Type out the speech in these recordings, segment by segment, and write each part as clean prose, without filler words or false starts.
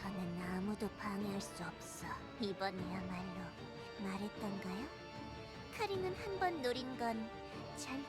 더는 아무도 방해할 수 없어. 이번에야말로 말했던가요? 카링은 한 번 노린 건 잘...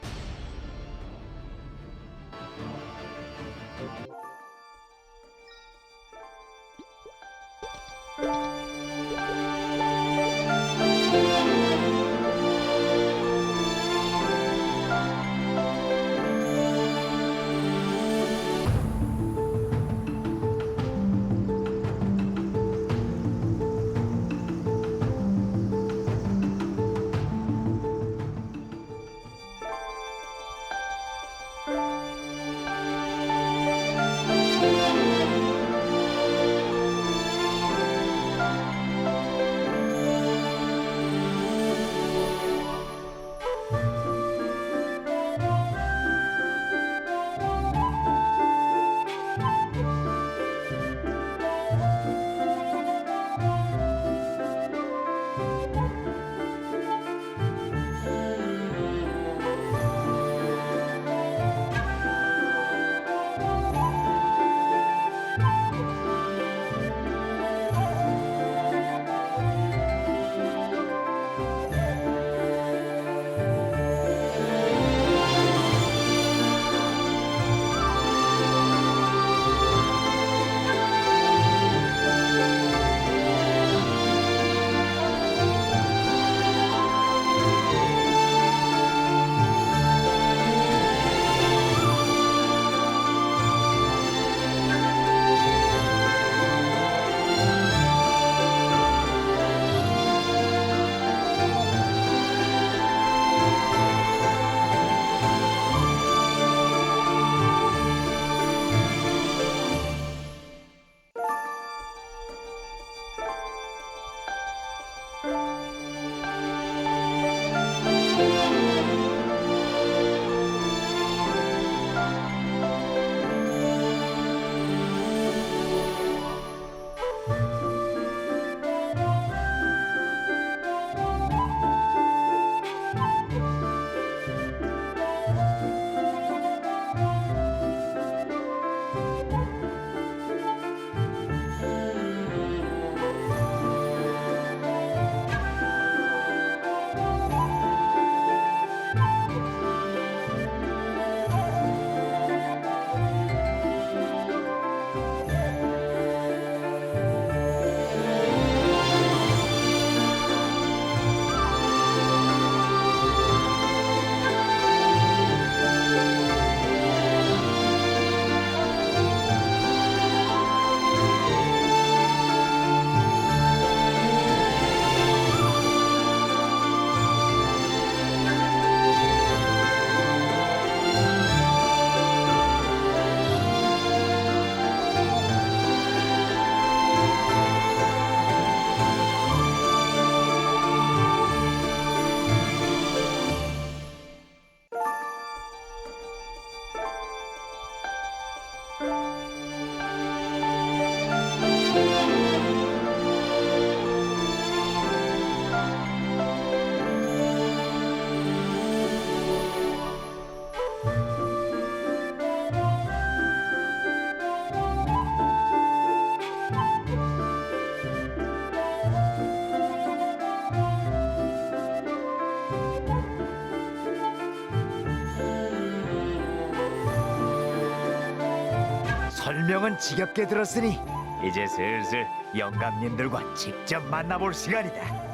설명은 지겹게 들었으니 이제 슬슬 영감님들과 직접 만나볼 시간이다.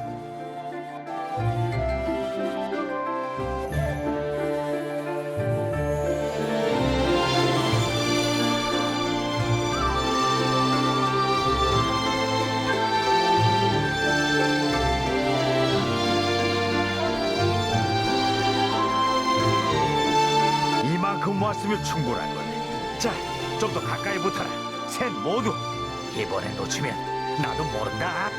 이만큼 왔으면 충분한 거네. 자, 좀 더 가까이 붙어라. 셋 모두. 이번에 놓치면 나도 모른다.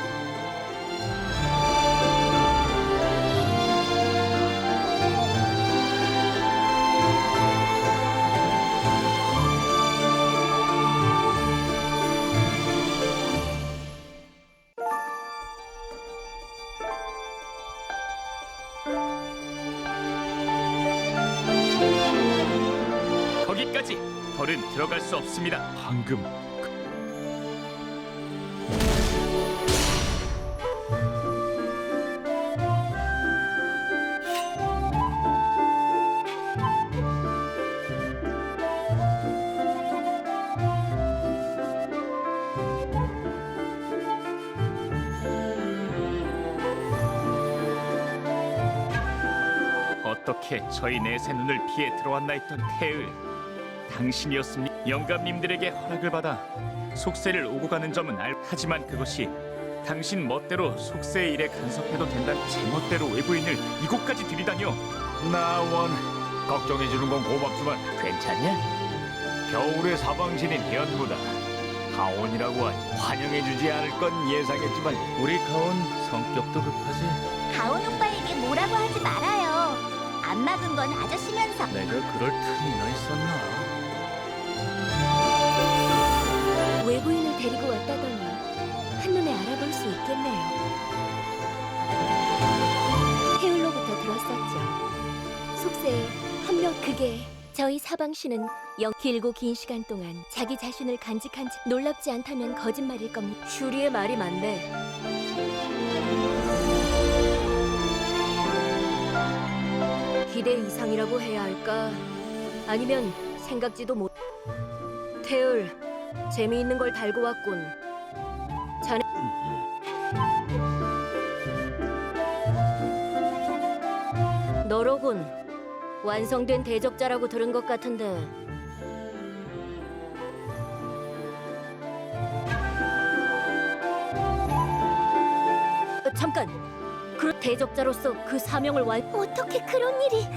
거기까지. 벌은 들어갈 수 없습니다. 방금 어떻게 저희 넷의 눈을 피해 들어왔나 했던 태을, 당신이었습니까? 영감님들에게 허락을 받아 속세를 오고 가는 점은 하지만 그것이 당신 멋대로 속세의 일에 간섭해도 된다는 제 멋대로 외부인을 이곳까지 들이다뇨. 나원 걱정해주는 건 고맙지만 괜찮냐? 겨울의 사방신인 현무다. 가온이라고 하지 환영해주지 않을 건 예상했지만 우리 가온 성격도 급하지. 가온 오빠에게 뭐라고 하지 말아요. 안 막은 건 아저씨면서. 내가 그럴 틈이나 있었나? 외부인을 데리고 왔다더니 한눈에 알아볼 수 있겠네요. 해울로부터 들었었죠. 속세에 한명 그게 저희 사방시는 길고 긴 시간 동안 자기 자신을 간직한 채 놀랍지 않다면 거짓말일 겁니다. 슈리의 말이 맞네. 기대 이상이라고 해야 할까? 아니면 생각지도 못. 태을, 재미있는 걸 달고 왔군. 자네 너로군. 완성된 대적자라고 들은 것 같은데. 잠깐. 그 대적자로서 그 사명을 어떻게 그런 일이?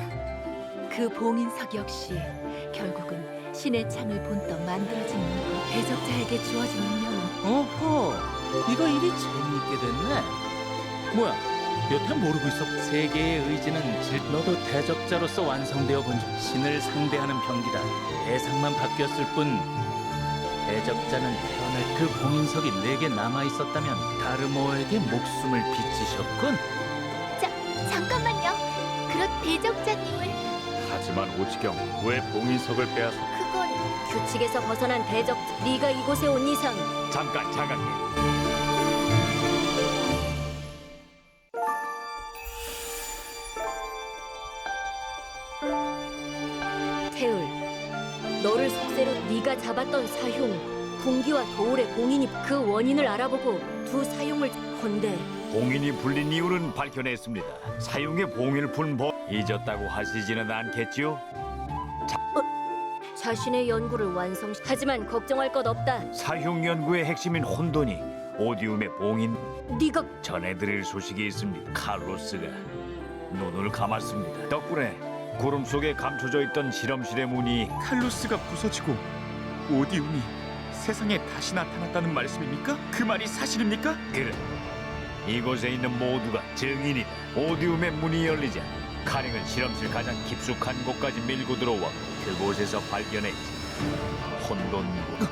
그 봉인석 역시 결국은 신의 창을 본떠 만들어진 물고 대적자에게 주어진 운명은 어허, 이거 일이 재미있게 됐네. 뭐야, 여태 모르고 있어? 세계의 의지는 너도 대적자로서 완성되어 본 적. 신을 상대하는 병기다. 대상만 바뀌었을 뿐. 대적자는 태어날 그 봉인석이 내게 남아 있었다면 다르모에게 목숨을 빚지셨군. 잠깐만요. 그런 대적자님을 하지만 오지경 왜 봉인석을 빼앗아? 그건 규칙에서 벗어난 대적자. 네가 이곳에 온 이상 잠깐 장관님. 태울. 너를 속세로 네가 잡았던 사흉 군기와 도울의 봉인이 그 원인을 알아보고 두 사용을 헌데 봉인이 풀린 이유는 밝혀냈습니다. 사용의 봉인을 푼 법 잊었다고 하시지는 않겠지요? 자신의 연구를 하지만 걱정할 것 없다. 사용 연구의 핵심인 혼돈이 오디움의 봉인 네가 전해드릴 소식이 있습니다. 칼로스가 눈을 감았습니다. 덕분에 구름 속에 감춰져 있던 실험실의 문이 칼로스가 부서지고 오디움이 세상에 다시 나타났다는 말씀입니까? 그 말이 사실입니까? 그래. 이곳에 있는 모두가 증인이다. 오디움의 문이 열리자 카링은 실험실 가장 깊숙한 곳까지 밀고 들어와 그곳에서 발견했지. 혼돈구.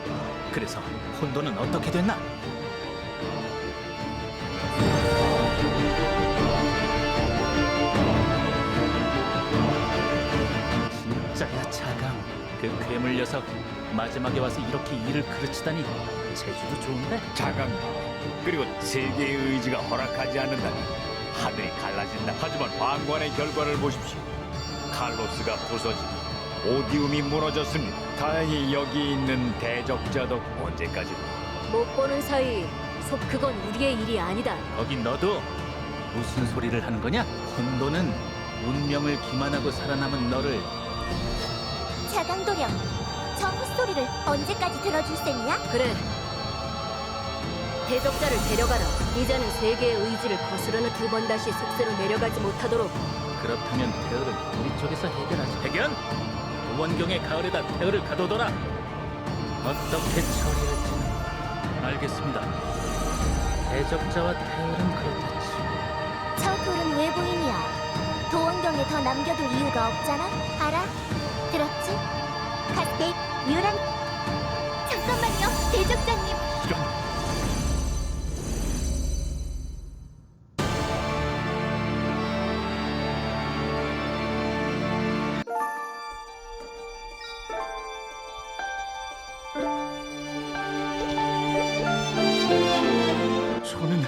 그래서 혼돈은 어떻게 됐나? 진짜야 자강. 그 괴물 녀석 마지막에 와서 이렇게 일을 그르치다니 재주도 좋은데? 자강 그리고 세계의 의지가 허락하지 않는다면 하늘이 갈라진다. 하지만 방관의 결과를 보십시오. 칼로스가 부서지고 오디움이 무너졌습니다. 다행히 여기 있는 대적자도 언제까지 못 보는 사이 그건 우리의 일이 아니다. 거기 너도 무슨 소리를 하는 거냐? 혼돈은 운명을 기만하고 살아남은 너를 자강도령 저 헛소리를 언제까지 들어줄 셈이야? 그래. 대적자를 데려가라. 이제는 세계의 의지를 거스르는 두 번 다시 속세로 내려가지 못하도록. 그렇다면 태열은 우리 쪽에서 해결하지. 해결? 원경의 가을에다 태열을 가둬둬라. 어떻게 처리할지는 알겠습니다. 대적자와 태열은 그렇다 치고 저 둘은 외부인이야. 도원경에 더 남겨둘 이유가 없잖아. 알아? 들었지? 가스백 뮤란. 잠깐만요, 대적자님. 이런. 저는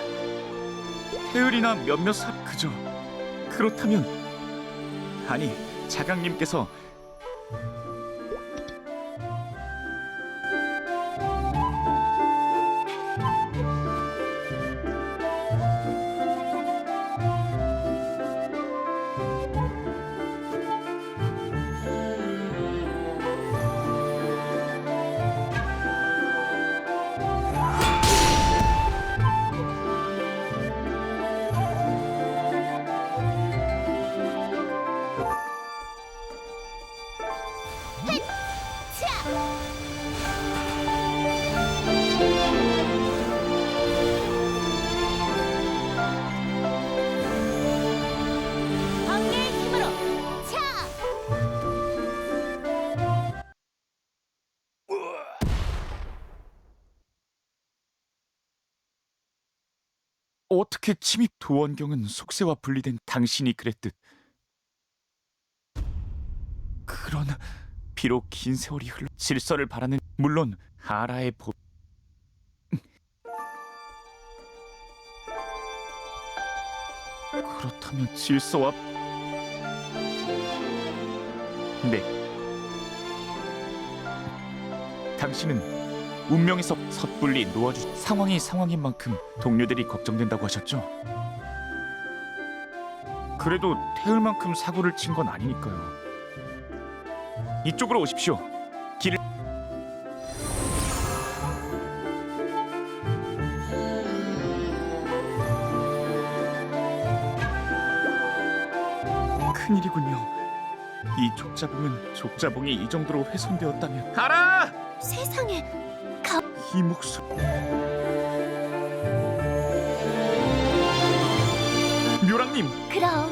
태열이나 몇몇 그저 그렇다면 아니 자강님께서 어떻게 침입 도원경은 속세와 분리된 당신이 그랬듯. 그러나 비록 긴 세월이 흘러 질서를 바라는 물론 하라의 그렇다면 질서와 네. 당신은 운명에서 섣불리 놓아주 상황이 상황인 만큼 동료들이 걱정된다고 하셨죠? 그래도 태울 만큼 사고를 친 건 아니니까요. 이쪽으로 오십시오. 길을 큰일이군요. 이 족자봉이 이 정도로 훼손되었다면 가라! 세상에, 이 목숨 묘랑님 그럼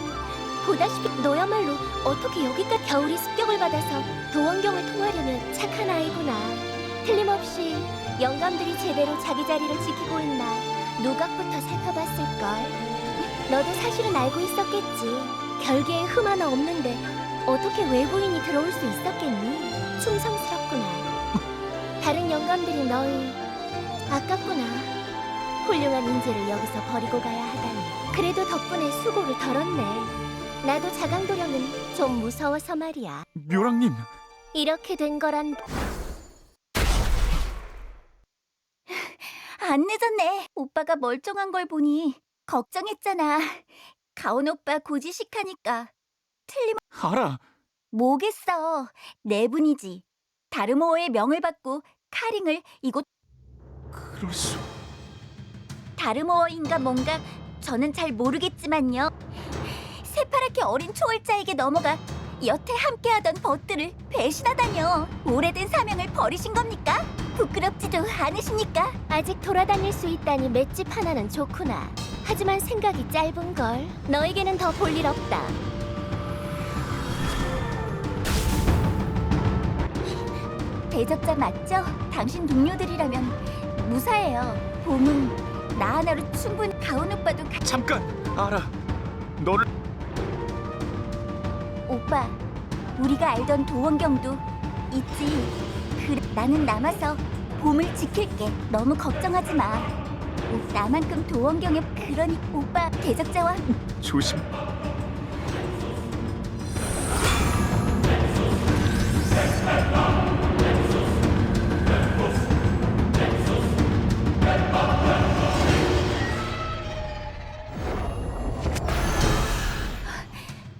보다시피 너야말로 어떻게 여기까지 겨울이 습격을 받아서 도원경을 통하려면 착한 아이구나. 틀림없이 영감들이 제대로 자기 자리를 지키고 있나 누각부터 살펴봤을걸. 너도 사실은 알고 있었겠지. 결계에 흠 하나 없는데 어떻게 외부인이 들어올 수 있었겠니? 충성스럽구나. 다른 영감들이 너희 아깝구나. 훌륭한 인재를 여기서 버리고 가야 하다니. 그래도 덕분에 수고를 덜었네. 나도 자강도령은 좀 무서워서 말이야. 묘랑님 이렇게 된 거란. 안 늦었네. 오빠가 멀쩡한 걸 보니 걱정했잖아. 가온 오빠 고지식하니까. 알아. 뭐겠어. 내분이지. 다르모어의 명을 받고 카링을 이곳 그럴 수. 다르모어인가 뭔가 저는 잘 모르겠지만요. 새파랗게 어린 초월자에게 넘어가 여태 함께하던 벗들을 배신하다뇨. 오래된 사명을 버리신 겁니까? 부끄럽지도 않으십니까? 아직 돌아다닐 수 있다니 맷집 하나는 좋구나. 하지만 생각이 짧은 걸. 너에게는 더 볼 일 없다. 대적자 맞죠? 당신 동료들이라면 무사해요. 봄은 나 하나로 충분. 가온 오빠도 잠깐 알아. 너를 오빠, 우리가 알던 도원경도 있지. 그래, 나는 남아서 봄을 지킬게. 너무 걱정하지 마. 나만큼 도원경에 그러니 오빠 대적자와 조심.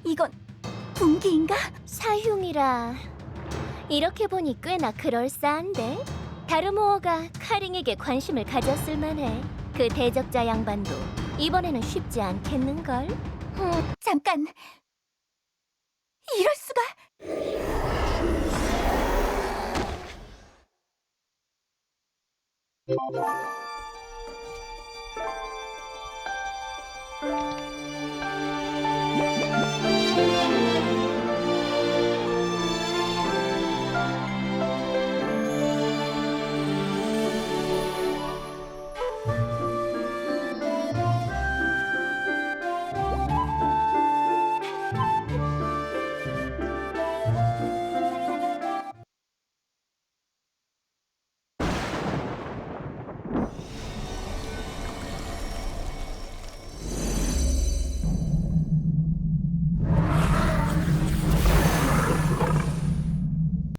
이건 분기인가? 사흉이라. 이렇게 보니 꽤나 그럴싸한데? 다르모어가 카링에게 관심을 가졌을 만해. 그 대적자 양반도 이번에는 쉽지 않겠는걸? 잠깐. 이럴 수가.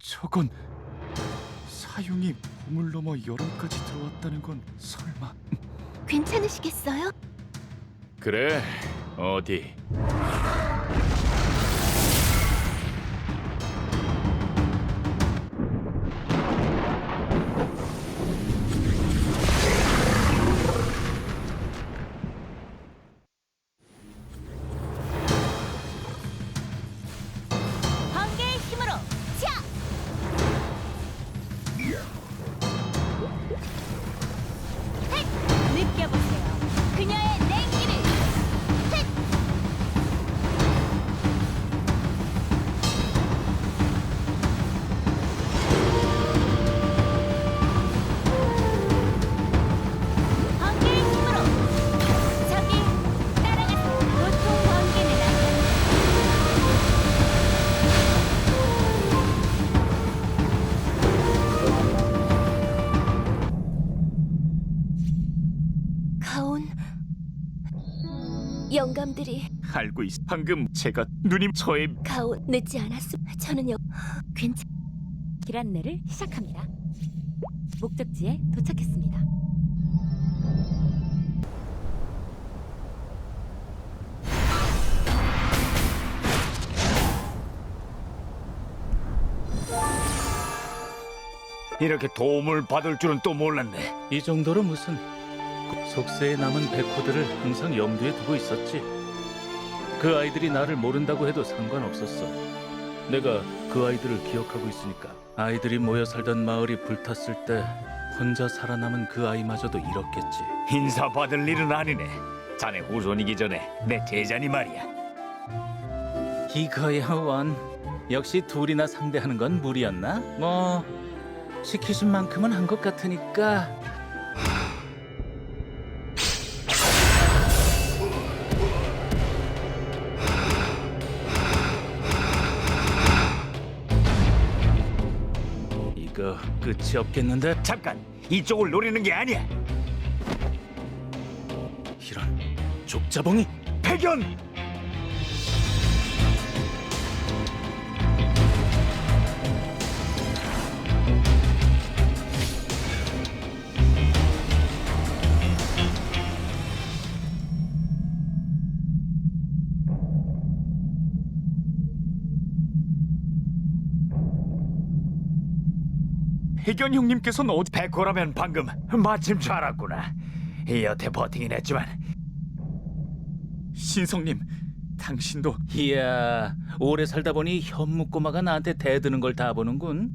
저건 사용이 봄을 넘어 여름까지 들어왔다는 건 설마. 괜찮으시겠어요? 그래, 어디? 번개의 힘으로 차! 느껴보세요. 그녀의 냉기를. 가온 영감들이 알고 있어. 방금 제가 누님 저의 가온 늦지 않았음. 저는요 괜찮. 길 안내를 시작합니다. 목적지에 도착했습니다. 이렇게 도움을 받을 줄은 또 몰랐네. 이 정도로 무슨 속세에 남은 백호들을 항상 염두에 두고 있었지. 그 아이들이 나를 모른다고 해도 상관없었어. 내가 그 아이들을 기억하고 있으니까. 아이들이 모여 살던 마을이 불탔을 때 혼자 살아남은 그 아이마저도 잃었겠지. 인사받을 일은 아니네. 자네 후손이기 전에 내 제자니 말이야. 이거야 원. 역시 둘이나 상대하는 건 무리였나? 뭐 시키신 만큼은 한 것 같으니까. 이거 끝이 없겠는데? 잠깐, 이쪽을 노리는 게 아니야. 이런 족자봉이. 패견! 패견 형님께서는 어디 백호라면 방금 마침 잘 왔구나. 여태 버티긴 했지만 신성님, 당신도. 이야, 오래 살다 보니 현묵고마가 나한테 대드는 걸 다 보는군.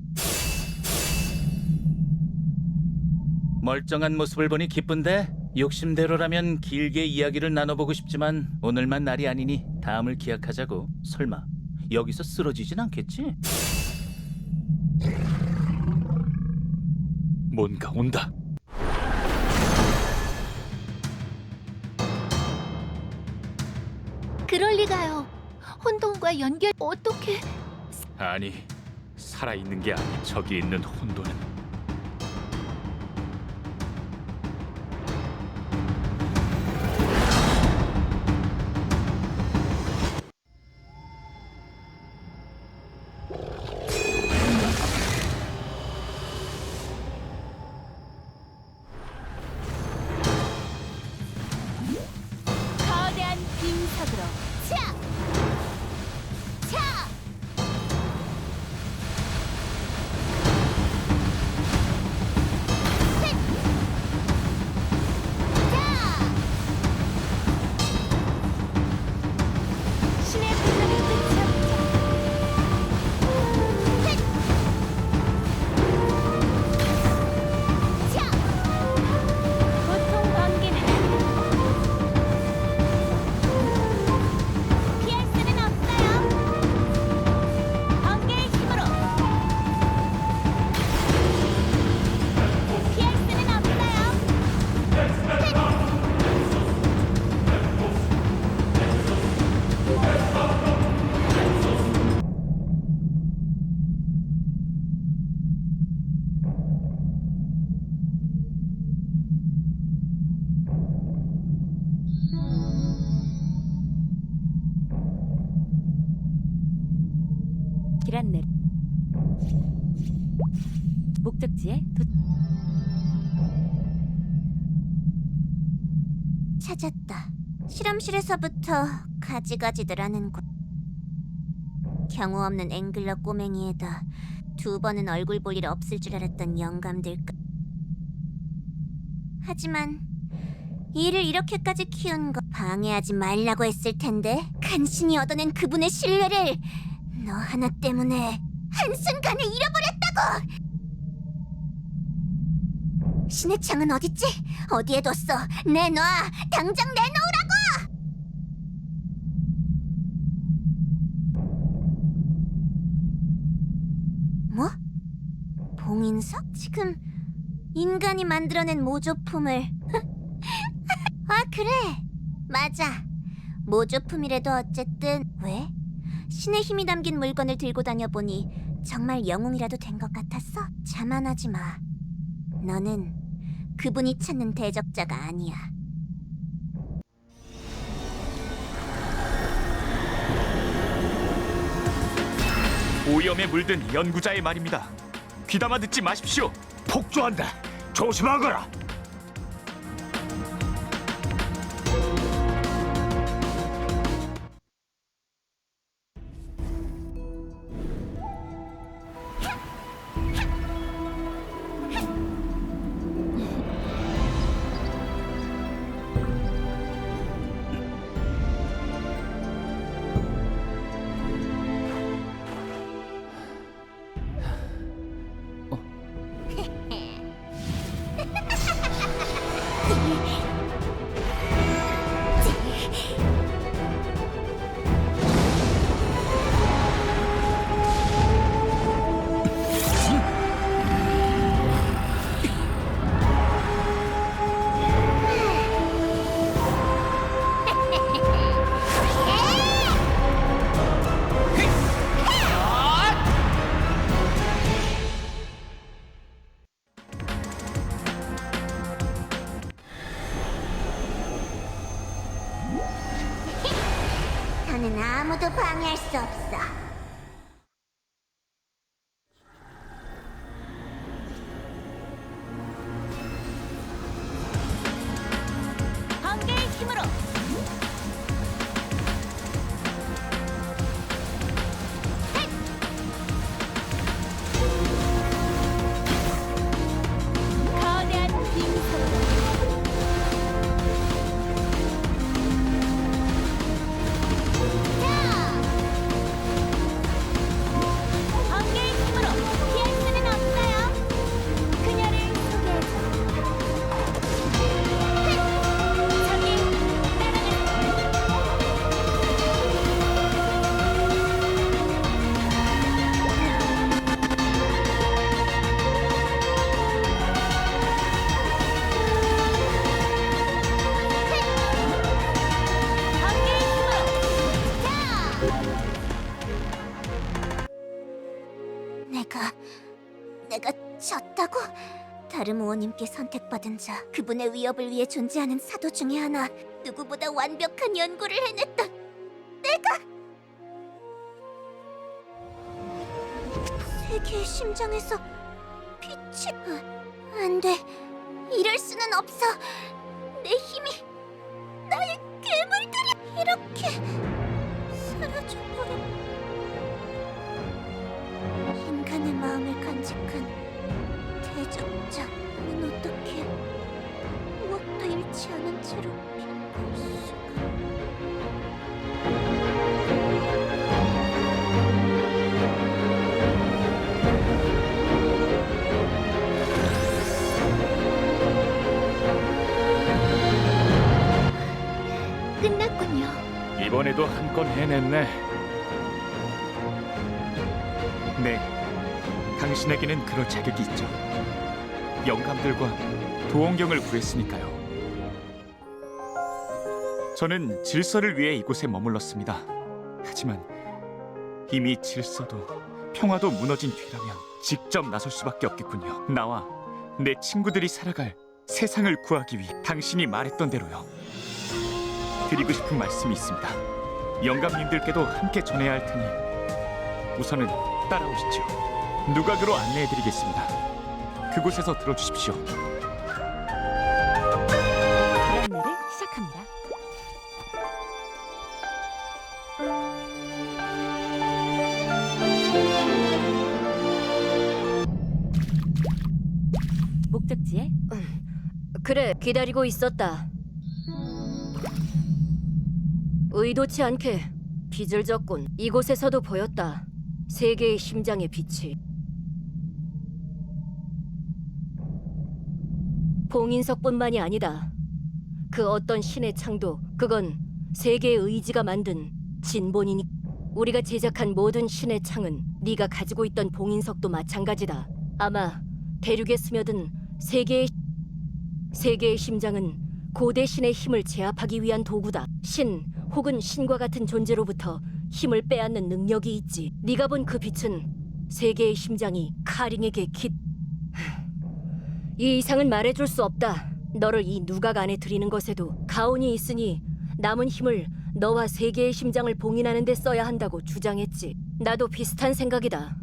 멀쩡한 모습을 보니 기쁜데 욕심대로라면 길게 이야기를 나눠보고 싶지만 오늘만 날이 아니니 다음을 기약하자고. 설마 여기서 쓰러지진 않겠지? 뭔가 온다. 그럴 리가요. 혼돈과 연결 어떻게? 아니, 살아있는 게 아니 저기 있는 혼돈은 거대한 빈석으로 차! 차! 셋! 자! 신의 분노는 끝이 없죠. 셋! 차! 보통 번개는 피할 수는 없어요. 번개의 힘으로 피할 수는 없어요. 길 안내 목적지에 찾았다. 실험실에서부터 가지가지들 하는군. 경우 없는 앵글러 꼬맹이에다 두 번은 얼굴 볼 일 없을 줄 알았던 영감들까. 하지만 이를 이렇게까지 키운 거 방해하지 말라고 했을 텐데 간신히 얻어낸 그분의 신뢰를 너 하나 때문에 한순간에 잃어버렸다고! 신의 창은 어딨지? 어디에 뒀어? 내놔! 당장 내놓으라고! 뭐? 봉인석? 지금 인간이 만들어낸 모조품을 아 그래 맞아 모조품이라도 어쨌든 왜? 신의 힘이 담긴 물건을 들고 다녀보니 정말 영웅이라도 된 것 같았어? 자만하지 마. 너는 그분이 찾는 대적자가 아니야. 오염에 물든 연구자의 말입니다. 귀담아 듣지 마십시오. 폭주한다. 조심하거라. 저는 아무도 방해할 수 없어. 번개의 힘으로. 거대한 빙소로. 번개의 힘으로 피할 수는 없어요. 그녀를 소개해줘. 저기 번개의 힘으로. 내가 졌다고? 다르모어님께 선택받은 자, 그분의 위협을 위해 존재하는 사도 중에 하나, 누구보다 완벽한 연구를 해냈던 내가! 세계의 심장에서 빛이... 안 돼, 이럴 수는 없어. 내 힘이 나의 괴물들이 이렇게 사라져버려. 인간의 마음을 간직한 대적자는 어떻게 무엇도 잃지 않은 채로 빛날 수가? 끝났군요. 이번에도 한 건 해냈네. 네, 당신에게는 그럴 자격이 있죠. 영감들과 도원경을 구했으니까요. 저는 질서를 위해 이곳에 머물렀습니다. 하지만 이미 질서도 평화도 무너진 뒤라면 직접 나설 수밖에 없겠군요. 나와 내 친구들이 살아갈 세상을 구하기 위해 당신이 말했던 대로요. 드리고 싶은 말씀이 있습니다. 영감님들께도 함께 전해야 할 테니 우선은 따라오시죠. 누각으로 안내해드리겠습니다. 그곳에서 들어주십시오. 안내를 시작합니다. 목적지에 그래, 기다리고 있었다. 의도치 않게 빚을 졌군. 이곳에서도 보였다. 세계의 심장의 빛이. 봉인석뿐만이 아니다. 그 어떤 신의 창도 그건 세계의 의지가 만든 진본이니. 우리가 제작한 모든 신의 창은 네가 가지고 있던 봉인석도 마찬가지다. 아마 대륙에 스며든 세계의 심장은 고대 신의 힘을 제압하기 위한 도구다. 신 혹은 신과 같은 존재로부터 힘을 빼앗는 능력이 있지. 네가 본 그 빛은 세계의 심장이 카링에게 이 이상은 말해줄 수 없다. 너를 이 누각 안에 들이는 것에도 가온이 있으니 남은 힘을 너와 세계의 심장을 봉인하는 데 써야 한다고 주장했지. 나도 비슷한 생각이다.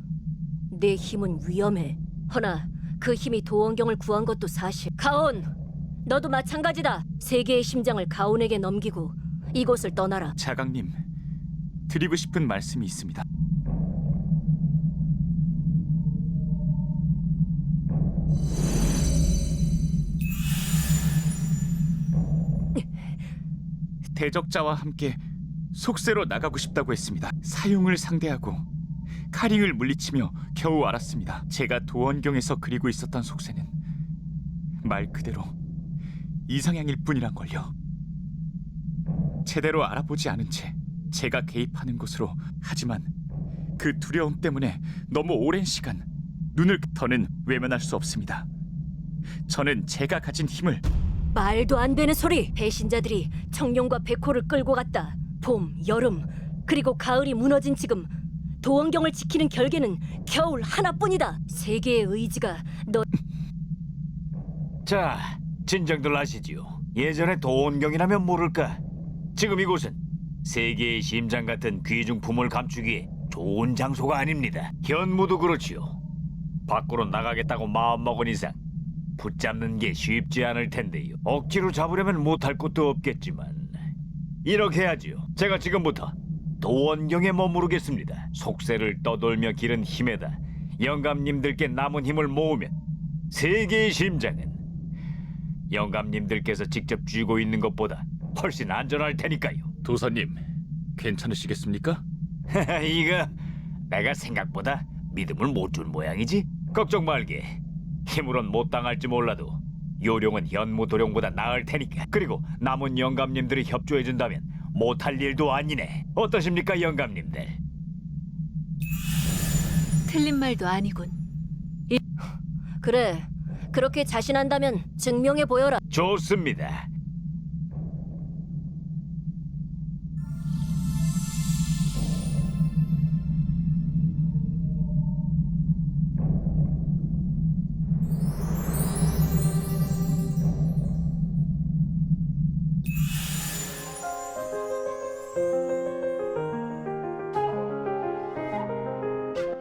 내 힘은 위험해. 허나 그 힘이 도원경을 구한 것도 사실. 가온, 너도 마찬가지다. 세계의 심장을 가온에게 넘기고 이곳을 떠나라. 자강님, 드리고 싶은 말씀이 있습니다. 대적자와 함께 속세로 나가고 싶다고 했습니다. 사용을 상대하고 카링을 물리치며 겨우 알았습니다. 제가 도원경에서 그리고 있었던 속세는 말 그대로 이상향일 뿐이란 걸요. 제대로 알아보지 않은 채 제가 개입하는 것으로. 하지만 그 두려움 때문에 너무 오랜 시간 눈을 더는 외면할 수 없습니다. 저는 제가 가진 힘을. 말도 안 되는 소리! 배신자들이 청룡과 백호를 끌고 갔다. 봄, 여름, 그리고 가을이 무너진 지금 도원경을 지키는 결계는 겨울 하나뿐이다. 세계의 의지가 너... 자, 진정들 하시지요. 예전에 도원경이라면 모를까. 지금 이곳은 세계의 심장 같은 귀중품을 감추기에 좋은 장소가 아닙니다. 현무도 그렇지요. 밖으로 나가겠다고 마음먹은 이상 붙잡는 게 쉽지 않을 텐데요. 억지로 잡으려면 못할 것도 없겠지만 이렇게 하지요. 제가 지금부터 도원경에 머무르겠습니다. 속세를 떠돌며 기른 힘에다 영감님들께 남은 힘을 모으면 세계의 심장은 영감님들께서 직접 쥐고 있는 것보다 훨씬 안전할 테니까요. 도사님, 괜찮으시겠습니까? 이거 내가 생각보다 믿음을 못 준 모양이지? 걱정 말게. 힘으론 못 당할지 몰라도 요령은 현무도령보다 나을 테니까. 그리고 남은 영감님들이 협조해준다면 못할 일도 아니네. 어떠십니까, 영감님들? 틀린 말도 아니군. 그래, 그렇게 자신한다면 증명해 보여라. 좋습니다.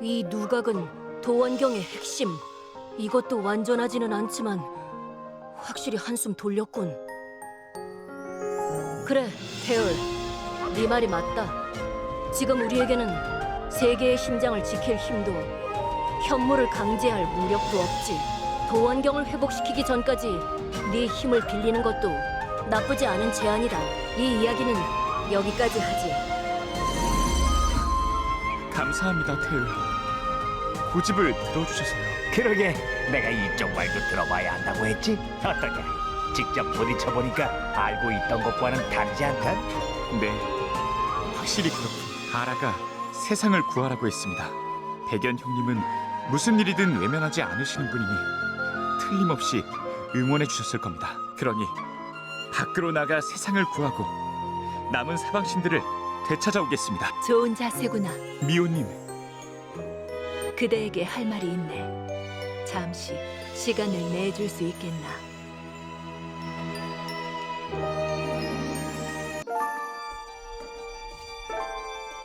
이 누각은 도원경의 핵심. 이것도 완전하지는 않지만 확실히 한숨 돌렸군. 그래, 태울, 네 말이 맞다. 지금 우리에게는 세계의 심장을 지킬 힘도 현무를 강제할 무력도 없지. 도원경을 회복시키기 전까지 네 힘을 빌리는 것도 나쁘지 않은 제안이다. 이 이야기는 여기까지 하지. 감사합니다, 태울. 고집을 들어주셔서요. 그러게 내가 이쪽 말도 들어봐야 한다고 했지? 어떠냐? 직접 부딪혀보니까 알고 있던 것과는 다르지 않다? 네, 확실히 그렇군. 아라가 세상을 구하라고 했습니다. 백연 형님은 무슨 일이든 외면하지 않으시는 분이니 틀림없이 응원해 주셨을 겁니다. 그러니 밖으로 나가 세상을 구하고 남은 사방신들을 되찾아오겠습니다. 좋은 자세구나. 미호님, 그대에게 할 말이 있네. 잠시 시간을 내줄 수 있겠나?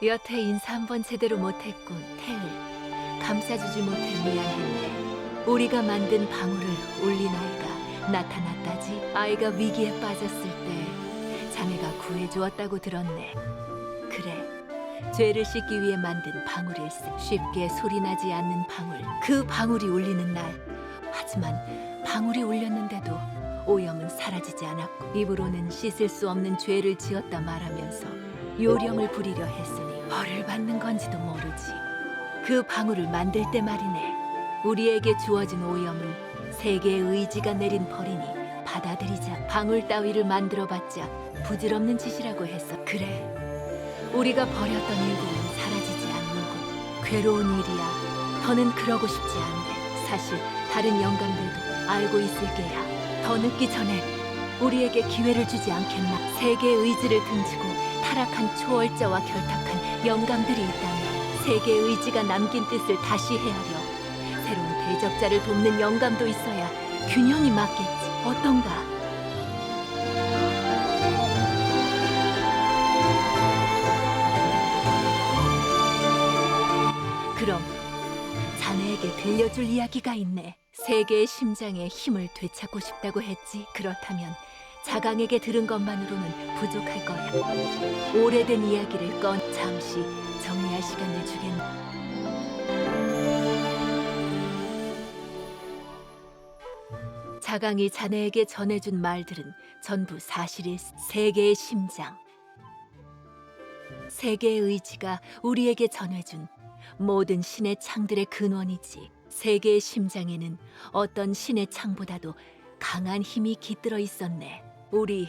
여태 인사 한번 제대로 못했군, 태을. 감싸주지 못해 미안했네. 우리가 만든 방울을 올린 아이가 나타났다지. 아이가 위기에 빠졌을 때 자네가 구해주었다고 들었네. 그래, 죄를 씻기 위해 만든 방울일세. 쉽게 소리나지 않는 방울. 그 방울이 울리는 날. 하지만 방울이 울렸는데도 오염은 사라지지 않았고 입으로는 씻을 수 없는 죄를 지었다 말하면서 요령을 부리려 했으니 벌을 받는 건지도 모르지. 그 방울을 만들 때 말이네. 우리에게 주어진 오염을 세계의 의지가 내린 벌이니 받아들이자. 방울 따위를 만들어봤자 부질없는 짓이라고 했어. 그래, 우리가 버렸던 일들은 사라지지 않는군. 괴로운 일이야. 더는 그러고 싶지 않네. 사실 다른 영감들도 알고 있을 게야. 더 늦기 전에 우리에게 기회를 주지 않겠나. 세계의 의지를 등지고 타락한 초월자와 결탁한 영감들이 있다면 세계의 의지가 남긴 뜻을 다시 헤아려 새로운 대적자를 돕는 영감도 있어야 균형이 맞겠지. 어떤가? 들려줄 이야기가 있네. 세계의 심장에 힘을 되찾고 싶다고 했지. 그렇다면 자강에게 들은 것만으로는 부족할 거야. 오래된 이야기를 잠시 정리할 시간을 주겠네. 자강이 자네에게 전해준 말들은 전부 사실일 세계의 심장. 세계의 의지가 우리에게 전해준 모든 신의 창들의 근원이지. 세계의 심장에는 어떤 신의 창보다도 강한 힘이 깃들어 있었네. 우리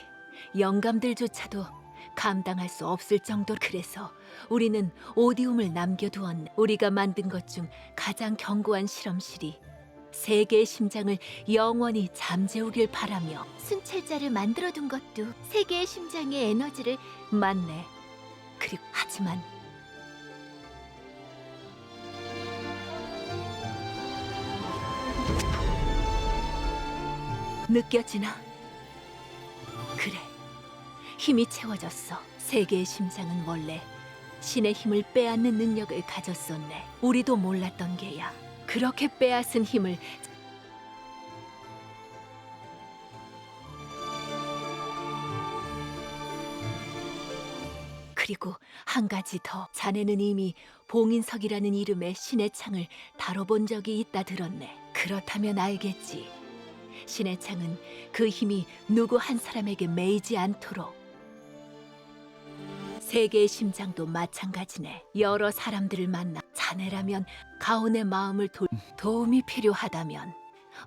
영감들조차도 감당할 수 없을 정도로. 그래서 우리는 오디움을 남겨두었네. 우리가 만든 것 중 가장 견고한 실험실이 세계의 심장을 영원히 잠재우길 바라며 순찰자를 만들어둔 것도 세계의 심장의 에너지를. 맞네. 그리고 하지만 느껴지나? 그래, 힘이 채워졌어. 세계의 심장은 원래 신의 힘을 빼앗는 능력을 가졌었네. 우리도 몰랐던 게야. 그렇게 빼앗은 힘을 그리고 한 가지 더. 자네는 이미 봉인석이라는 이름의 신의 창을 다뤄본 적이 있다 들었네. 그렇다면 알겠지. 신의 창은 그 힘이 누구 한 사람에게 매이지 않도록. 세계의 심장도 마찬가지네. 여러 사람들을 만나 자네라면 가온의 마음을 도움이 필요하다면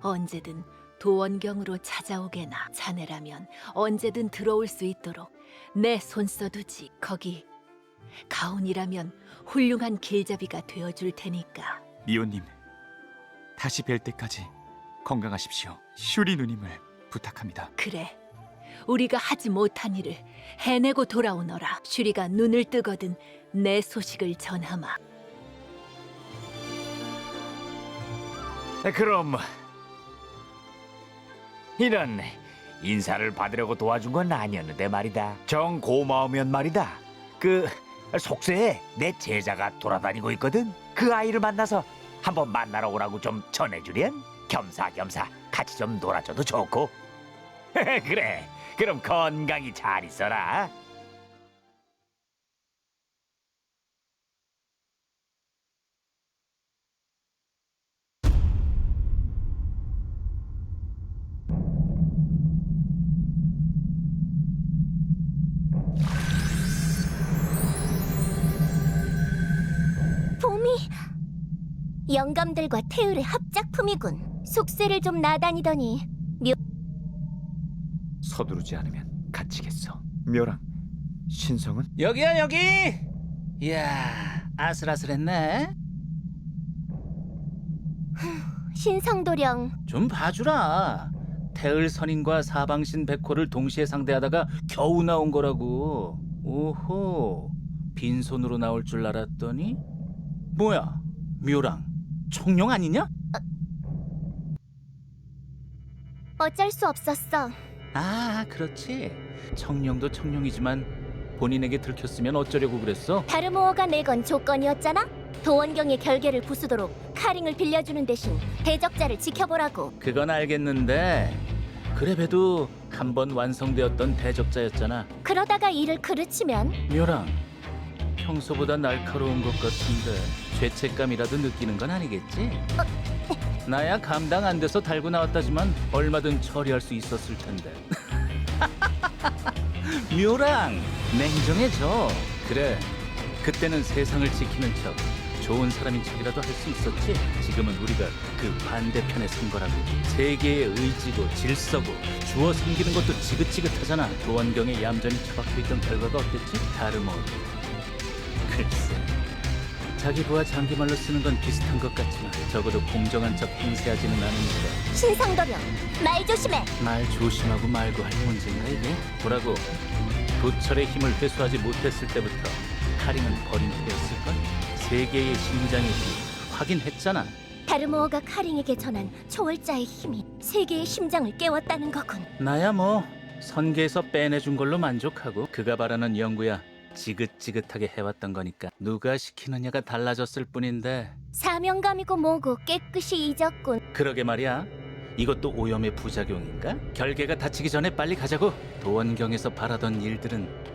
언제든 도원경으로 찾아오게나. 자네라면 언제든 들어올 수 있도록 내 손 써두지. 거기 가온이라면 훌륭한 길잡이가 되어줄 테니까. 미호님, 다시 뵐 때까지 건강하십시오. 슈리 누님을 부탁합니다. 그래, 우리가 하지 못한 일을 해내고 돌아오너라. 슈리가 눈을 뜨거든 내 소식을 전하마. 그럼 이런 인사를 받으려고 도와준 건 아니었는데 말이다. 정 고마우면 말이다. 그 속세에 내 제자가 돌아다니고 있거든. 그 아이를 만나서 한번 만나러 오라고 좀 전해주렴. 겸사겸사 같이 좀 놀아줘도 좋고. 그래, 그럼 건강히 잘 있어라. 봄이 영감들과 태율의 합작품이군. 속세를 좀 나다니더니 서두르지 않으면 갇히겠어. 묘랑, 신성은? 여기야 여기. 이야, 아슬아슬했네. 신성도령. 좀 봐주라. 태을 선인과 사방신 백호를 동시에 상대하다가 겨우 나온 거라고. 오호, 빈손으로 나올 줄 알았더니 뭐야, 묘랑 청룡 아니냐? 어쩔 수 없었어. 아, 그렇지. 청룡도 청룡이지만 본인에게 들켰으면 어쩌려고 그랬어? 다르모어가 내건 조건이었잖아. 도원경의 결계를 부수도록 카링을 빌려주는 대신 대적자를 지켜보라고. 그건 알겠는데 그래봬도 한 번 완성되었던 대적자였잖아. 그러다가 일을 그르치면 묘랑, 평소보다 날카로운 것 같은데 죄책감이라도 느끼는 건 아니겠지? 나야 감당 안 돼서 달고 나왔다지만 얼마든 처리할 수 있었을 텐데. 묘랑, 냉정해져. 그래, 그때는 세상을 지키는 척, 좋은 사람인 척이라도 할 수 있었지. 지금은 우리가 그 반대편에 선 거라고. 세계의 의지고 질서고 주어 섬기는 것도 지긋지긋하잖아. 도원경에 얌전히 처박혀있던 결과가 어땠지? 다름없고. 글쎄, 자기 부하 장기말로 쓰는 건 비슷한 것 같지만 적어도 공정한 척 행세하지는 않으니까. 신성도령, 말 조심해. 말 조심하고 말고 할 문제인가 이게? 보라고, 도철의 힘을 회수하지 못했을 때부터 카링은 버린 패였을걸? 세계의 심장의 힘 확인했잖아. 다르모어가 카링에게 전한 초월자의 힘이 세계의 심장을 깨웠다는 거군. 나야 뭐 선계에서 빼내준 걸로 만족하고. 그가 바라는 연구야 지긋지긋하게 해왔던 거니까 누가 시키느냐가 달라졌을 뿐인데. 사명감이고 뭐고 깨끗이 잊었군. 그러게 말이야. 이것도 오염의 부작용인가? 결계가 다치기 전에 빨리 가자고. 도원경에서 바라던 일들은